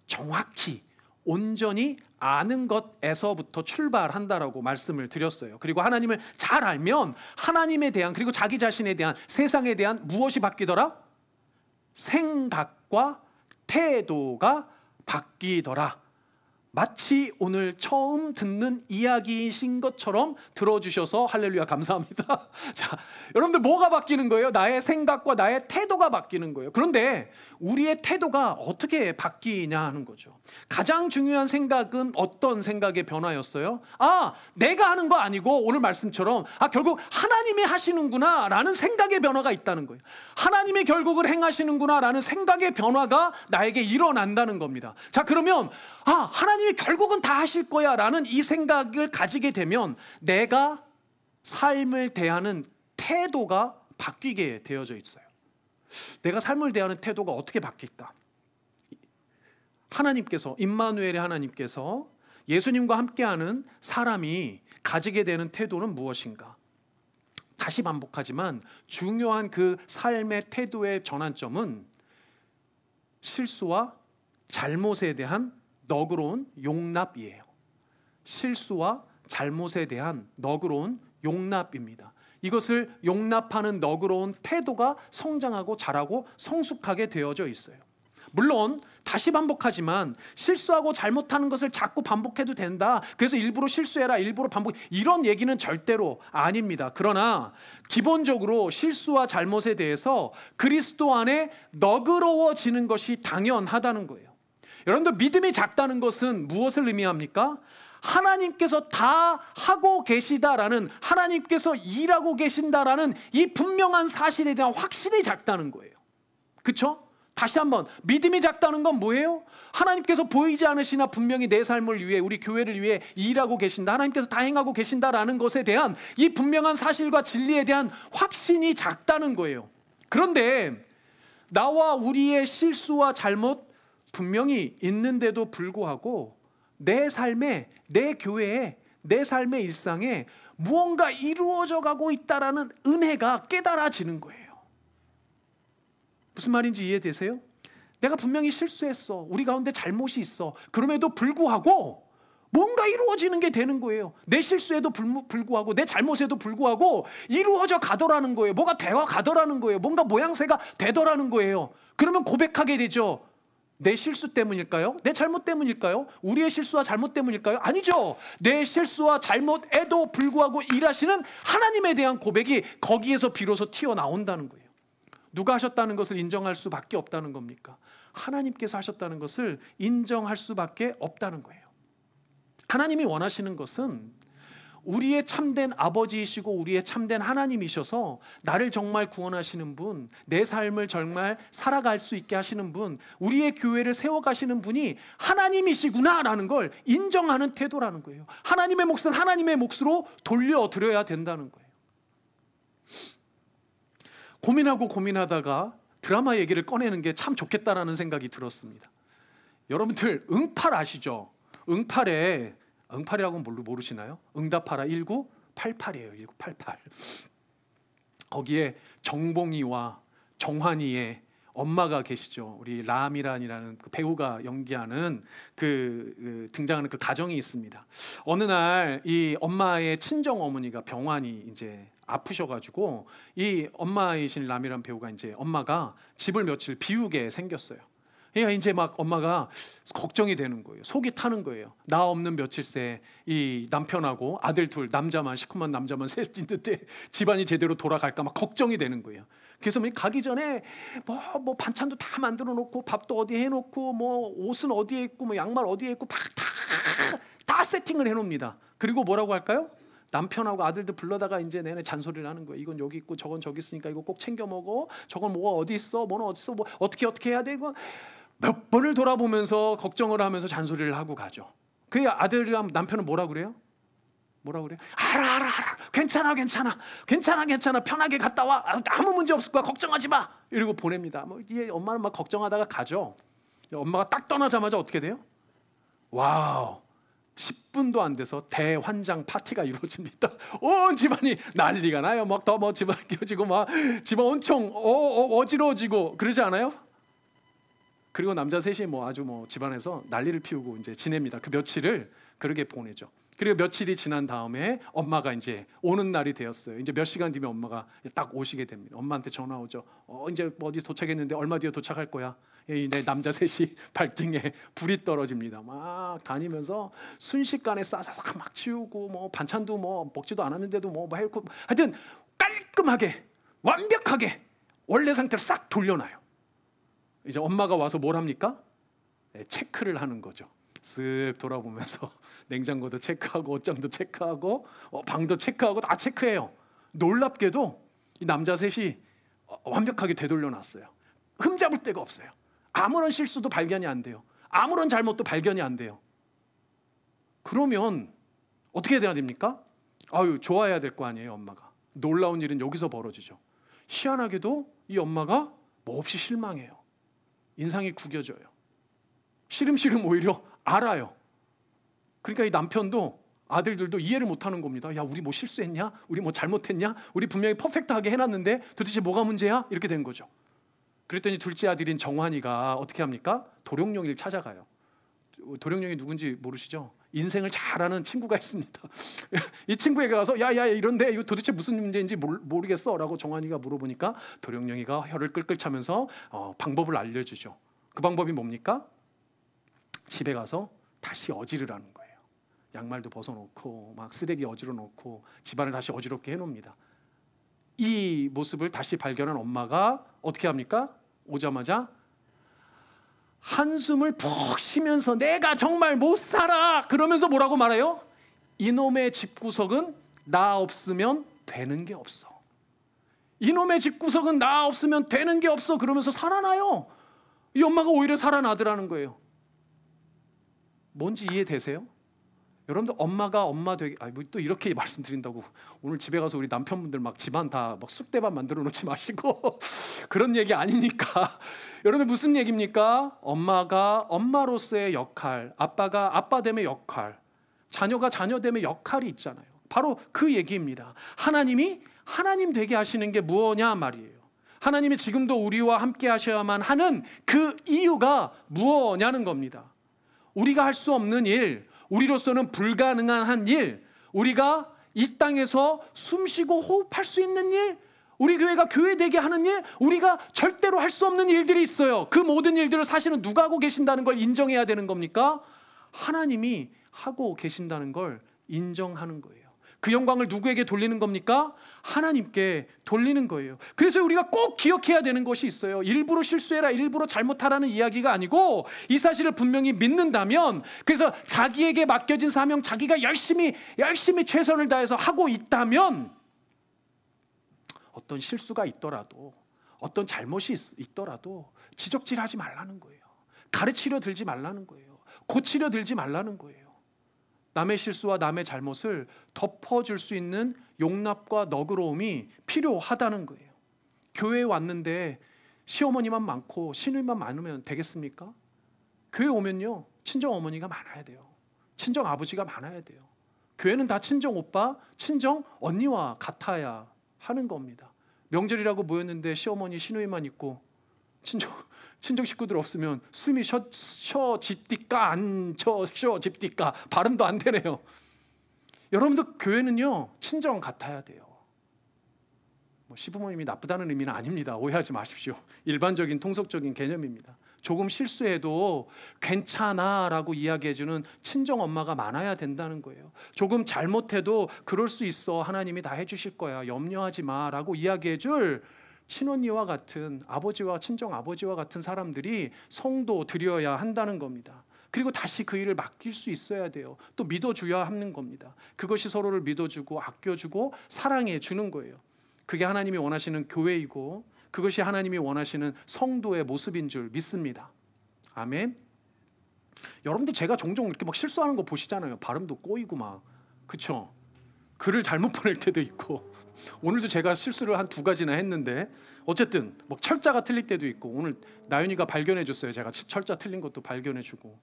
정확히 온전히 아는 것에서부터 출발한다라고 말씀을 드렸어요. 그리고 하나님을 잘 알면 하나님에 대한, 그리고 자기 자신에 대한, 세상에 대한 무엇이 바뀌더라? 생각과 태도가 바뀌더라. 마치 오늘 처음 듣는 이야기이신 것처럼 들어주셔서 할렐루야 감사합니다. 자, 여러분들 뭐가 바뀌는 거예요? 나의 생각과 나의 태도가 바뀌는 거예요. 그런데 우리의 태도가 어떻게 바뀌냐 하는 거죠. 가장 중요한 생각은 어떤 생각의 변화였어요? 내가 하는 거 아니고 오늘 말씀처럼 결국 하나님이 하시는구나 라는 생각의 변화가 있다는 거예요. 하나님이 결국을 행하시는구나 라는 생각의 변화가 나에게 일어난다는 겁니다. 자, 그러면 하나님이 결국은 다 하실 거야 라는 이 생각을 가지게 되면 내가 삶을 대하는 태도가 바뀌게 되어져 있어요. 내가 삶을 대하는 태도가 어떻게 바뀔까? 하나님께서, 임마누엘의 하나님께서 예수님과 함께하는 사람이 가지게 되는 태도는 무엇인가? 다시 반복하지만 중요한 그 삶의 태도의 전환점은 실수와 잘못에 대한 너그러운 용납이에요. 실수와 잘못에 대한 너그러운 용납입니다. 이것을 용납하는 너그러운 태도가 성장하고 자라고 성숙하게 되어져 있어요. 물론 다시 반복하지만 실수하고 잘못하는 것을 자꾸 반복해도 된다, 그래서 일부러 실수해라, 일부러 반복, 이런 얘기는 절대로 아닙니다. 그러나 기본적으로 실수와 잘못에 대해서 그리스도 안에 너그러워지는 것이 당연하다는 거예요. 여러분들, 믿음이 작다는 것은 무엇을 의미합니까? 하나님께서 다 하고 계시다라는, 하나님께서 일하고 계신다라는 이 분명한 사실에 대한 확신이 작다는 거예요. 그렇죠? 다시 한번, 믿음이 작다는 건 뭐예요? 하나님께서 보이지 않으시나 분명히 내 삶을 위해, 우리 교회를 위해 일하고 계신다, 하나님께서 다 행하고 계신다라는 것에 대한 이 분명한 사실과 진리에 대한 확신이 작다는 거예요. 그런데 나와 우리의 실수와 잘못 분명히 있는데도 불구하고 내 삶에, 내 교회에, 내 삶의 일상에 무언가 이루어져 가고 있다라는 은혜가 깨달아지는 거예요. 무슨 말인지 이해되세요? 내가 분명히 실수했어. 우리 가운데 잘못이 있어. 그럼에도 불구하고 뭔가 이루어지는 게 되는 거예요. 내 실수에도 불구하고, 내 잘못에도 불구하고 이루어져 가더라는 거예요. 뭐가 되어 가더라는 거예요. 뭔가 모양새가 되더라는 거예요. 그러면 고백하게 되죠. 내 실수 때문일까요? 내 잘못 때문일까요? 우리의 실수와 잘못 때문일까요? 아니죠. 내 실수와 잘못에도 불구하고 일하시는 하나님에 대한 고백이 거기에서 비로소 튀어나온다는 거예요. 누가 하셨다는 것을 인정할 수밖에 없다는 겁니까? 하나님께서 하셨다는 것을 인정할 수밖에 없다는 거예요. 하나님이 원하시는 것은 우리의 참된 아버지이시고 우리의 참된 하나님이셔서 나를 정말 구원하시는 분, 내 삶을 정말 살아갈 수 있게 하시는 분, 우리의 교회를 세워가시는 분이 하나님이시구나라는 걸 인정하는 태도라는 거예요. 하나님의 몫은 하나님의 몫으로 돌려드려야 된다는 거예요. 고민하고 고민하다가 드라마 얘기를 꺼내는 게 참 좋겠다라는 생각이 들었습니다. 여러분들 응팔 아시죠? 응팔이라고는 모르시나요? 응답하라 1988이에요. 1988. 거기에 정봉이와 정환이의 엄마가 계시죠. 우리 라미란이라는 그 배우가 연기하는 등장하는 그 가정이 있습니다. 어느 날 이 엄마의 친정 어머니가 병환이 이제 아프셔가지고 이 엄마이신 라미란 배우가 이제 엄마가 집을 며칠 비우게 생겼어요. 그러니까 이제 막 엄마가 걱정이 되는 거예요. 속이 타는 거예요. 나 없는 며칠새 이 남편하고 아들 둘, 남자만, 시커먼 남자만 셋 있는데 집안이 제대로 돌아갈까 막 걱정이 되는 거예요. 그래서 가기 전에 뭐 반찬도 다 만들어 놓고 밥도 어디에 해놓고 뭐 옷은 어디에 있고 뭐 양말 어디에 있고 다 세팅을 해놓습니다. 그리고 뭐라고 할까요? 남편하고 아들들 불러다가 이제 내내 잔소리를 하는 거예요. 이건 여기 있고 저건 저기 있으니까 이거 꼭 챙겨 먹어. 저건 뭐가 어디 있어? 뭐는 어디 있어? 뭐 어떻게 해야 돼? 이거 몇 번을 돌아보면서 걱정을 하면서 잔소리를 하고 가죠. 그 아들이랑 남편은 뭐라 그래요? 알아. 괜찮아. 편하게 갔다 와. 아무 문제 없을 거야. 걱정하지 마. 이러고 보냅니다. 이 엄마는 막 걱정하다가 가죠. 엄마가 딱 떠나자마자 어떻게 돼요? 와우. 10분도 안 돼서 대환장 파티가 이루어집니다. 온 집안이 난리가 나요. 막 더 집안 끼워지고 막 집안 엄청 어지러워지고 그러지 않아요? 그리고 남자 셋이 아주 집안에서 난리를 피우고 이제 지냅니다. 그 며칠을 그렇게 보내죠. 그리고 며칠이 지난 다음에 엄마가 이제 오는 날이 되었어요. 이제 몇 시간 뒤면 엄마가 딱 오시게 됩니다. 엄마한테 전화 오죠. 이제 어디 도착했는데 얼마 뒤에 도착할 거야. 내 남자 셋이 발등에 불이 떨어집니다. 막 다니면서 순식간에 싸사삭 막 치우고 반찬도 먹지도 않았는데도 해놓고 하여튼 깔끔하게 완벽하게 원래 상태로 싹 돌려놔요. 이제 엄마가 와서 뭘 합니까? 체크를 하는 거죠. 쓱 돌아보면서 냉장고도 체크하고 옷장도 체크하고 방도 체크하고 다 체크해요. 놀랍게도 이 남자 셋이 완벽하게 되돌려놨어요. 흠잡을 데가 없어요. 아무런 실수도 발견이 안 돼요. 아무런 잘못도 발견이 안 돼요. 그러면 어떻게 해야 됩니까? 좋아해야 될 거 아니에요. 엄마가. 놀라운 일은 여기서 벌어지죠. 희한하게도 이 엄마가 몹시 실망해요. 인상이 구겨져요. 시름시름 오히려 알아요. 그러니까 이 남편도 아들들도 이해를 못하는 겁니다. 야, 우리 실수했냐? 우리 잘못했냐? 우리 분명히 퍼펙트하게 해놨는데 도대체 뭐가 문제야? 이렇게 된 거죠. 그랬더니 둘째 아들인 정환이가 어떻게 합니까? 도룡령이를 찾아가요. 도룡령이 누군지 모르시죠? 인생을 잘 아는 친구가 있습니다. 이 친구에게 가서 야 이런데 이거 도대체 무슨 문제인지 모르겠어 라고 정환이가 물어보니까 도룡령이가 혀를 끌끌 차면서 방법을 알려주죠. 그 방법이 뭡니까? 집에 가서 다시 어지르라는 거예요. 양말도 벗어놓고 막 쓰레기 어지러 놓고 집안을 다시 어지럽게 해놓습니다. 이 모습을 다시 발견한 엄마가 어떻게 합니까? 오자마자 한숨을 푹 쉬면서 내가 정말 못 살아 그러면서 뭐라고 말해요? 이놈의 집구석은 나 없으면 되는 게 없어. 이놈의 집구석은 나 없으면 되는 게 없어 그러면서 살아나요. 이 엄마가 오히려 살아나더라는 거예요. 뭔지 이해되세요? 여러분들 엄마가 엄마 되게 또 이렇게 말씀드린다고 오늘 집에 가서 우리 남편분들 막 집안 다 막 쑥대밭 만들어 놓지 마시고 그런 얘기 아니니까. 여러분들 무슨 얘기입니까? 엄마가 엄마로서의 역할, 아빠가 아빠됨의 역할, 자녀가 자녀됨의 역할이 있잖아요. 바로 그 얘기입니다. 하나님이 하나님 되게 하시는 게 무엇냐 말이에요. 하나님이 지금도 우리와 함께 하셔야만 하는 그 이유가 무엇냐는 겁니다. 우리가 할 수 없는 일, 우리로서는 불가능한 한 일, 우리가 이 땅에서 숨쉬고 호흡할 수 있는 일, 우리 교회가 교회되게 하는 일, 우리가 절대로 할 수 없는 일들이 있어요. 그 모든 일들을 사실은 누가 하고 계신다는 걸 인정해야 되는 겁니까? 하나님이 하고 계신다는 걸 인정하는 거예요. 그 영광을 누구에게 돌리는 겁니까? 하나님께 돌리는 거예요. 그래서 우리가 꼭 기억해야 되는 것이 있어요. 일부러 실수해라, 일부러 잘못하라는 이야기가 아니고 이 사실을 분명히 믿는다면, 그래서 자기에게 맡겨진 사명, 자기가 열심히 최선을 다해서 하고 있다면 어떤 실수가 있더라도, 어떤 잘못이 있더라도 지적질하지 말라는 거예요. 가르치려 들지 말라는 거예요. 고치려 들지 말라는 거예요. 남의 실수와 남의 잘못을 덮어줄 수 있는 용납과 너그러움이 필요하다는 거예요. 교회에 왔는데 시어머니만 많고 시누이만 많으면 되겠습니까? 교회 오면요, 친정 어머니가 많아야 돼요. 친정 아버지가 많아야 돼요. 교회는 다 친정 오빠, 친정 언니와 같아야 하는 겁니다. 명절이라고 모였는데 시어머니 시누이만 있고 친정 식구들 없으면 숨이 쉬어 집디까 안 쉬어 집디까 발음도 안 되네요. 여러분들 교회는요, 친정 같아야 돼요. 시부모님이 나쁘다는 의미는 아닙니다. 오해하지 마십시오. 일반적인 통속적인 개념입니다. 조금 실수해도 괜찮아라고 이야기해주는 친정 엄마가 많아야 된다는 거예요. 조금 잘못해도 그럴 수 있어, 하나님이 다 해주실 거야, 염려하지 마라고 이야기해줄 친언니와 같은 아버지와 친정 아버지와 같은 사람들이 성도들이어야 한다는 겁니다. 그리고 다시 그 일을 맡길 수 있어야 돼요. 또 믿어줘야 하는 겁니다. 그것이 서로를 믿어주고 아껴주고 사랑해 주는 거예요. 그게 하나님이 원하시는 교회이고 그것이 하나님이 원하시는 성도의 모습인 줄 믿습니다. 아멘. 여러분들 제가 종종 이렇게 막 실수하는 거 보시잖아요. 발음도 꼬이고 막, 그쵸? 글을 잘못 보낼 때도 있고, 오늘도 제가 실수를 한 2가지나 했는데 어쨌든 뭐 철자가 틀릴 때도 있고, 오늘 나윤이가 발견해 줬어요. 제가 철자 틀린 것도 발견해 주고,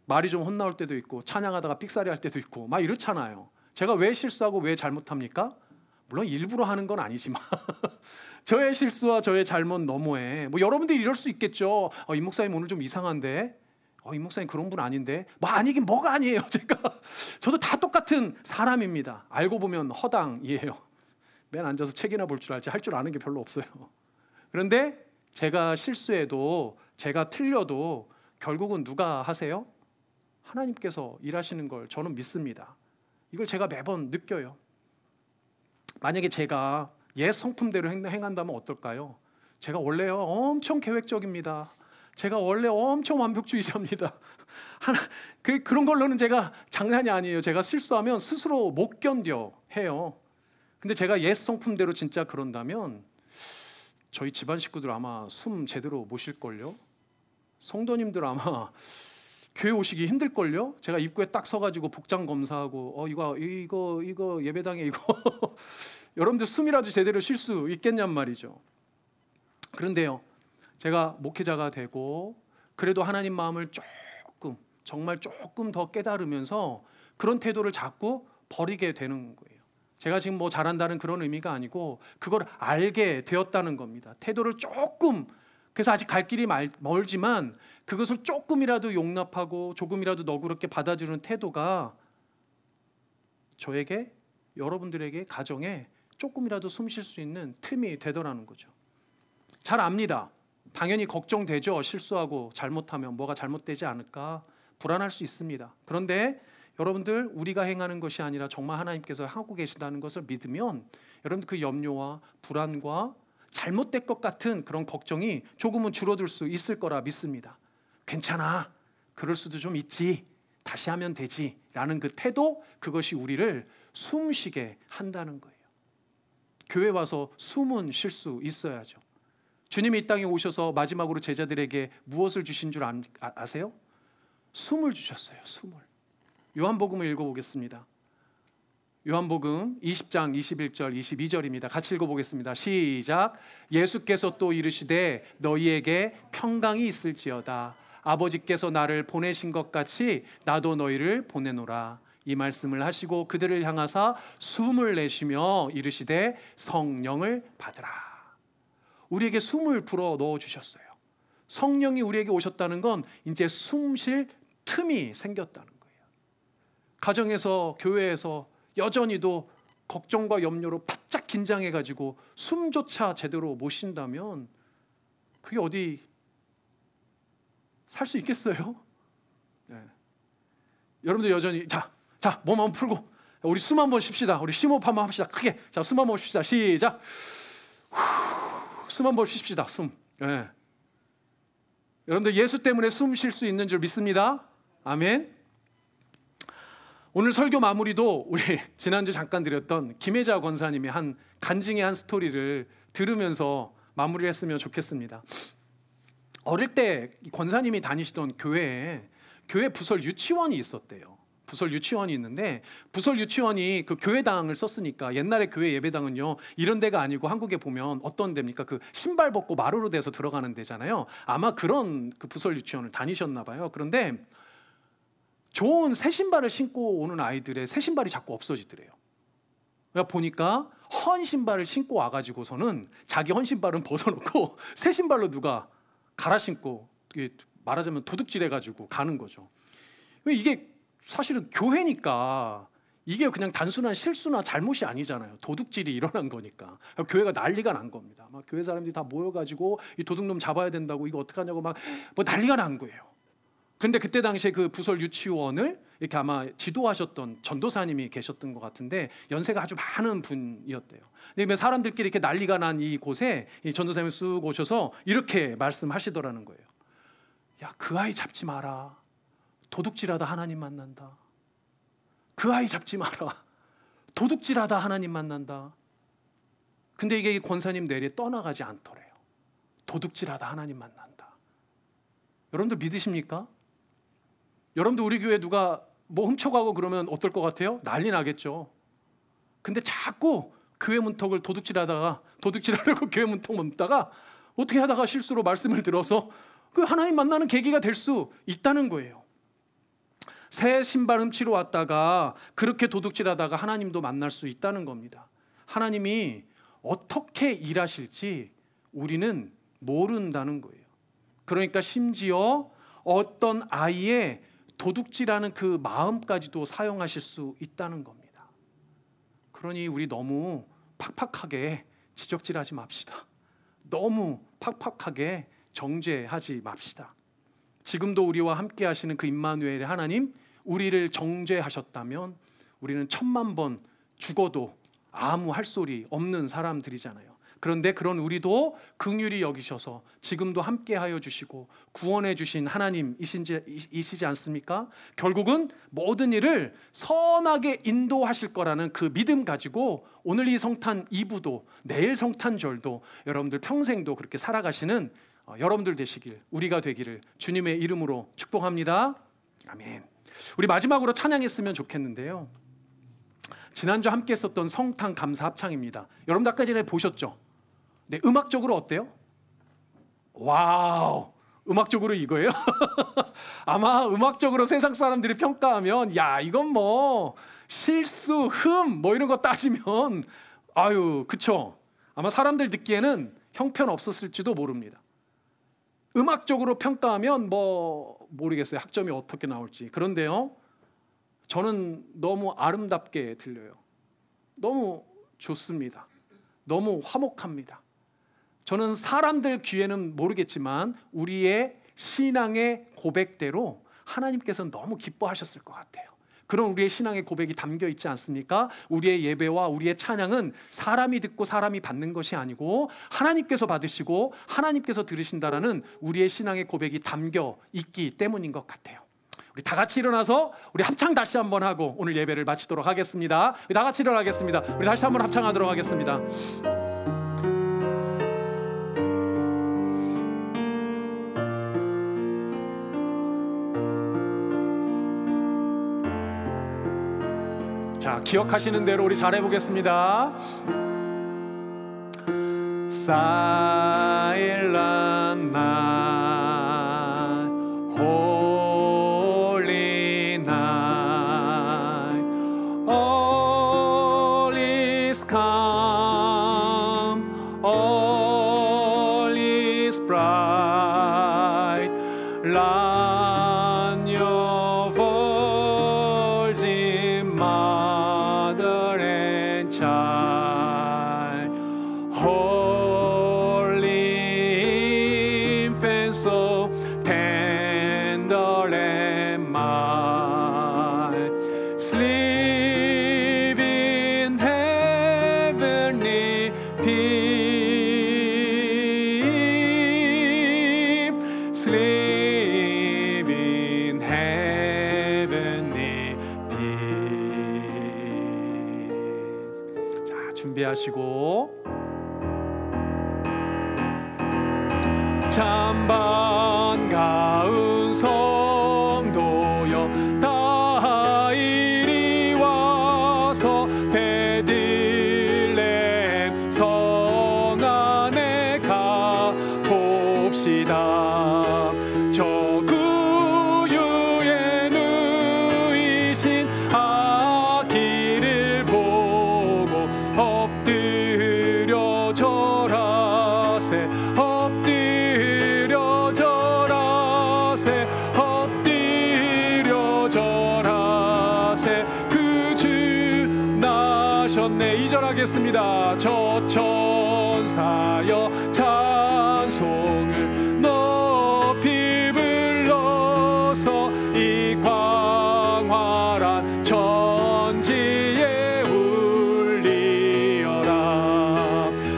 말이 좀 혼나올 때도 있고, 찬양하다가 삑사리 할 때도 있고 막 이렇잖아요. 제가 왜 실수하고 왜 잘못합니까? 물론 일부러 하는 건 아니지만 저의 실수와 저의 잘못 너머에 뭐 여러분들이 이럴 수 있겠죠. 이 목사님 오늘 좀 이상한데, 이 목사님 그런 분 아닌데, 뭐 아니긴 뭐가 아니에요. 저도 다 똑같은 사람입니다. 알고 보면 허당이에요. 맨 앉아서 책이나 볼 줄 알지 할 줄 아는 게 별로 없어요. 그런데 제가 실수해도, 제가 틀려도 결국은 누가 하세요? 하나님께서 일하시는 걸 저는 믿습니다. 이걸 제가 매번 느껴요. 만약에 제가 옛 성품대로 행한다면 어떨까요? 제가 원래요 엄청 계획적입니다. 제가 원래 엄청 완벽주의자입니다. 그런 걸로는 제가 장난이 아니에요. 제가 실수하면 스스로 못 견뎌 해요. 근데 제가 옛 성품대로 진짜 그런다면 저희 집안 식구들 아마 숨 제대로 못 쉴걸요? 성도님들 아마 교회 오시기 힘들걸요? 제가 입구에 딱 서가지고 복장 검사하고 이거 예배당에 이거 여러분들 숨이라도 제대로 쉴 수 있겠냔 말이죠. 그런데요, 제가 목회자가 되고 그래도 하나님 마음을 정말 조금 더 깨달으면서 그런 태도를 자꾸 버리게 되는 거예요. 제가 지금 뭐 잘한다는 그런 의미가 아니고 그걸 알게 되었다는 겁니다. 태도를 조금, 그래서 아직 갈 길이 멀지만 그것을 조금이라도 용납하고 조금이라도 너그럽게 받아주는 태도가 저에게, 여러분들에게, 가정에 조금이라도 숨 쉴 수 있는 틈이 되더라는 거죠. 잘 압니다. 당연히 걱정되죠. 실수하고 잘못하면 뭐가 잘못되지 않을까 불안할 수 있습니다. 그런데 여러분들, 우리가 행하는 것이 아니라 정말 하나님께서 하고 계신다는 것을 믿으면 여러분들 그 염려와 불안과 잘못될 것 같은 그런 걱정이 조금은 줄어들 수 있을 거라 믿습니다. 괜찮아, 그럴 수도 좀 있지, 다시 하면 되지 라는 그 태도, 그것이 우리를 숨쉬게 한다는 거예요. 교회 와서 숨은 쉴 수 있어야죠. 주님이 이 땅에 오셔서 마지막으로 제자들에게 무엇을 주신 줄 아세요? 숨을 주셨어요. 숨을. 요한복음을 읽어보겠습니다. 요한복음 20장 21절 22절입니다. 같이 읽어보겠습니다. 시작. 예수께서 또 이르시되 너희에게 평강이 있을지어다. 아버지께서 나를 보내신 것 같이 나도 너희를 보내노라. 이 말씀을 하시고 그들을 향하사 숨을 내쉬며 이르시되 성령을 받으라. 우리에게 숨을 불어 넣어주셨어요. 성령이 우리에게 오셨다는 건 이제 숨 쉴 틈이 생겼다는 거예요. 가정에서, 교회에서 여전히도 걱정과 염려로 바짝 긴장해가지고 숨조차 제대로 못 쉰다면 그게 어디 살 수 있겠어요? 네. 여러분들 여전히 자 몸 한번 풀고 우리 숨 한번 쉽시다. 우리 심호흡 한번 합시다. 크게. 자, 숨 한번 쉽시다. 시작. 숨 한번 쉽시다. 숨. 네. 여러분들 예수 때문에 숨 쉴 수 있는 줄 믿습니다. 아멘. 오늘 설교 마무리도 우리 지난주 잠깐 드렸던 김혜자 권사님의 한 간증의 한 스토리를 들으면서 마무리를 했으면 좋겠습니다. 어릴 때 권사님이 다니시던 교회에 교회 부설 유치원이 있었대요. 부설 유치원이 있는데 부설 유치원이 그 교회당을 썼으니까 옛날에 교회 예배당은요 이런 데가 아니고 한국에 보면 어떤 데입니까? 그 신발 벗고 마루로 돼서 들어가는 데잖아요. 아마 그런 그 부설 유치원을 다니셨나 봐요. 그런데 좋은 새 신발을 신고 오는 아이들의 새 신발이 자꾸 없어지더래요. 그러니까 보니까 헌 신발을 신고 와가지고서는 자기 헌 신발은 벗어놓고 새 신발로 누가 갈아 신고 말하자면 도둑질해가지고 가는 거죠. 이게 사실은 교회니까 이게 그냥 단순한 실수나 잘못이 아니잖아요. 도둑질이 일어난 거니까 교회가 난리가 난 겁니다. 막 교회 사람들이 다 모여가지고 이 도둑놈 잡아야 된다고 이거 어떡하냐고 막 뭐 난리가 난 거예요. 그런데 그때 당시에 그 부설 유치원을 이렇게 아마 지도하셨던 전도사님이 계셨던 것 같은데 연세가 아주 많은 분이었대요. 근데 사람들끼리 이렇게 난리가 난 이 곳에 이 전도사님이 쑥 오셔서 이렇게 말씀하시더라는 거예요. 야, 그 아이 잡지 마라. 도둑질하다 하나님 만난다. 그 아이 잡지 마라. 도둑질하다 하나님 만난다. 근데 이게 권사님 내리에 떠나가지 않더래요. 도둑질하다 하나님 만난다. 여러분들 믿으십니까? 여러분들 우리 교회 누가 뭐 훔쳐가고 그러면 어떨 것 같아요? 난리 나겠죠. 근데 자꾸 교회 문턱을 도둑질하려고 교회 문턱 넘다가 어떻게 하다가 실수로 말씀을 들어서 그 하나님 만나는 계기가 될 수 있다는 거예요. 새 신발 훔치러 왔다가 그렇게 도둑질하다가 하나님도 만날 수 있다는 겁니다. 하나님이 어떻게 일하실지 우리는 모른다는 거예요. 그러니까 심지어 어떤 아이의 도둑질하는 그 마음까지도 사용하실 수 있다는 겁니다. 그러니 우리 너무 팍팍하게 지적질하지 맙시다. 너무 팍팍하게 정죄하지 맙시다. 지금도 우리와 함께 하시는 그 임마누엘의 하나님, 우리를 정죄하셨다면 우리는 1000만 번 죽어도 아무 할 소리 없는 사람들이잖아요. 그런데 그런 우리도 긍휼히 여기셔서 지금도 함께하여 주시고 구원해 주신 하나님이시지 않습니까? 결국은 모든 일을 선하게 인도하실 거라는 그 믿음 가지고 오늘 이 성탄 2부도 내일 성탄절도 여러분들 평생도 그렇게 살아가시는 여러분들 되시길, 우리가 되기를 주님의 이름으로 축복합니다. 아멘. 우리 마지막으로 찬양했으면 좋겠는데요. 지난주 함께 했었던 성탄 감사 합창입니다. 여러분들 아까 전에 보셨죠? 네, 음악적으로 어때요? 와우, 음악적으로 이거예요? 아마 음악적으로 세상 사람들이 평가하면 야, 이건 뭐 실수, 뭐 이런 거 따지면 아유, 그쵸? 아마 사람들 듣기에는 형편없었을지도 모릅니다. 음악적으로 평가하면 뭐 모르겠어요. 학점이 어떻게 나올지. 그런데요, 저는 너무 아름답게 들려요. 너무 좋습니다. 너무 화목합니다. 저는 사람들 귀에는 모르겠지만 우리의 신앙의 고백대로 하나님께서는 너무 기뻐하셨을 것 같아요. 그런 우리의 신앙의 고백이 담겨 있지 않습니까? 우리의 예배와 우리의 찬양은 사람이 듣고 사람이 받는 것이 아니고 하나님께서 받으시고 하나님께서 들으신다라는 우리의 신앙의 고백이 담겨 있기 때문인 것 같아요. 우리 다 같이 일어나서 우리 합창 다시 한번 하고 오늘 예배를 마치도록 하겠습니다. 우리 다 같이 일어나겠습니다. 우리 다시 한번 합창하도록 하겠습니다. 자, 기억하시는 대로 우리 잘 해보겠습니다. Silent night, holy night, all is calm, all is bright. Land your virgin mother and child, holy infant, so tender and mild, sleep in heavenly peace, sleep in heavenly peace. 자, 준비하시고 참 반가운 성도여, 다 이리 와서 베들레헴 성 안에 가봅시다. 저 구유에 누이신 아기를 보고 엎드려 절하세, 엎드려 절하세, 엎드려 절하세. 그 주 나셨네. 2절 하겠습니다. 저 천사여 찬송을 높이 불러서 이 광활한 천지에 울리어라.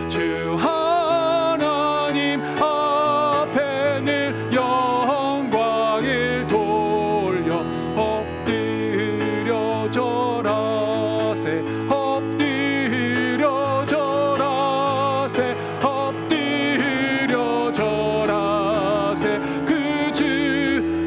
주 하나님 앞에 늘 영광을 돌려 엎드려 절하세, 엎드려 절하세, 엎드려 절하세. 그 주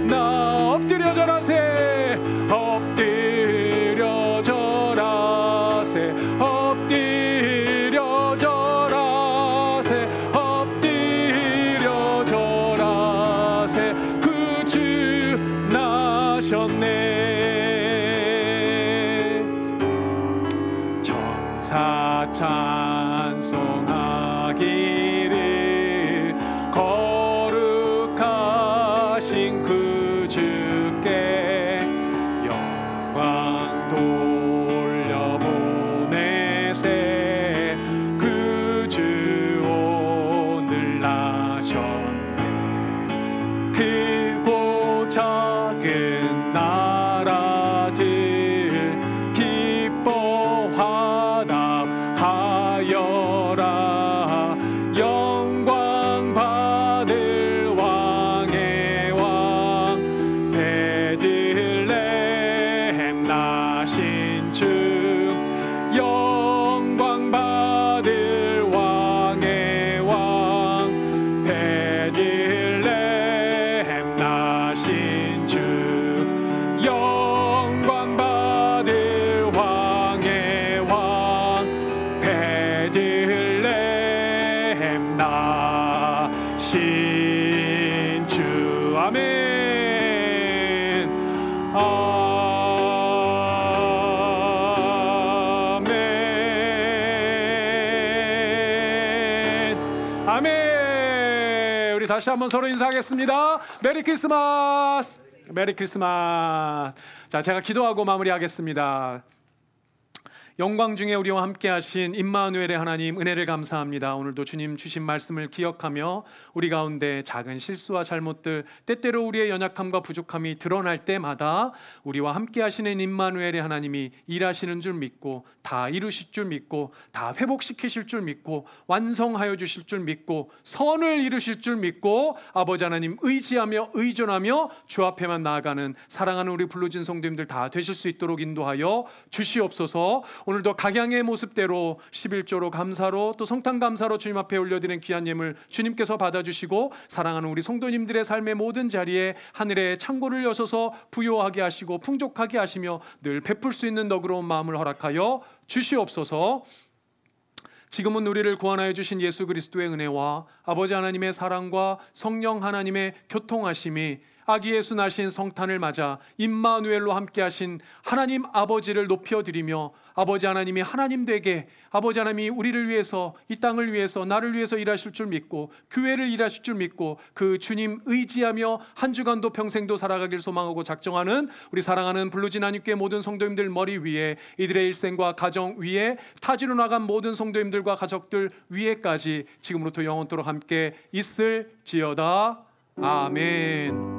나 엎드려 절하세, 엎드려 절하세, 엎드려 절하세, 엎드려 절하세. 그 주 나셨네. 천사 찬송하기를 거룩하신 그 주께 영광 돌려보내세. 그 주 오늘 나셨네. 크고 작은 나라들 기뻐 화답하여라. 영광 받을 왕의 왕 베들레헴 나신 주, 영광 받을 왕의 왕 베들레헴 나신 주, 영광 받을 왕의 왕 베들레헴 나신 주. 아멘. 아멘. 아멘. 우리 다시 한번 서로 인사하겠습니다. 메리 크리스마스. 메리 크리스마스. 자, 제가 기도하고 마무리하겠습니다. 영광 중에 우리와 함께 하신 임마누엘의 하나님, 은혜를 감사합니다. 오늘도 주님 주신 말씀을 기억하며 우리 가운데 작은 실수와 잘못들, 때때로 우리의 연약함과 부족함이 드러날 때마다 우리와 함께 하시는 임마누엘의 하나님이 일하시는 줄 믿고, 다 이루실 줄 믿고, 다 회복시키실 줄 믿고, 완성하여 주실 줄 믿고, 선을 이루실 줄 믿고, 아버지 하나님 의지하며 의존하며 주 앞에만 나아가는 사랑하는 우리 불러진 성도님들 다 되실 수 있도록 인도하여 주시옵소서. 오늘도 각양의 모습대로 11조로 감사로 또 성탄 감사로 주님 앞에 올려드리는 귀한 예물 주님께서 받아주시고 사랑하는 우리 성도님들의 삶의 모든 자리에 하늘의 창고를 여셔서 부요하게 하시고 풍족하게 하시며 늘 베풀 수 있는 너그러운 마음을 허락하여 주시옵소서. 지금은 우리를 구원하여 주신 예수 그리스도의 은혜와 아버지 하나님의 사랑과 성령 하나님의 교통하심이 아기 예수 나신 성탄을 맞아 임마누엘로 함께하신 하나님 아버지를 높여드리며 아버지 하나님이 하나님 되게 아버지 하나님이 우리를 위해서 이 땅을 위해서 나를 위해서 일하실 줄 믿고 교회를 일하실 줄 믿고 그 주님 의지하며 한 주간도 평생도 살아가길 소망하고 작정하는 우리 사랑하는 블루진 한인교회 모든 성도님들 머리 위에 이들의 일생과 가정 위에 타지로 나간 모든 성도님들과 가족들 위에까지 지금부터 영원토록 함께 있을지어다. 아멘.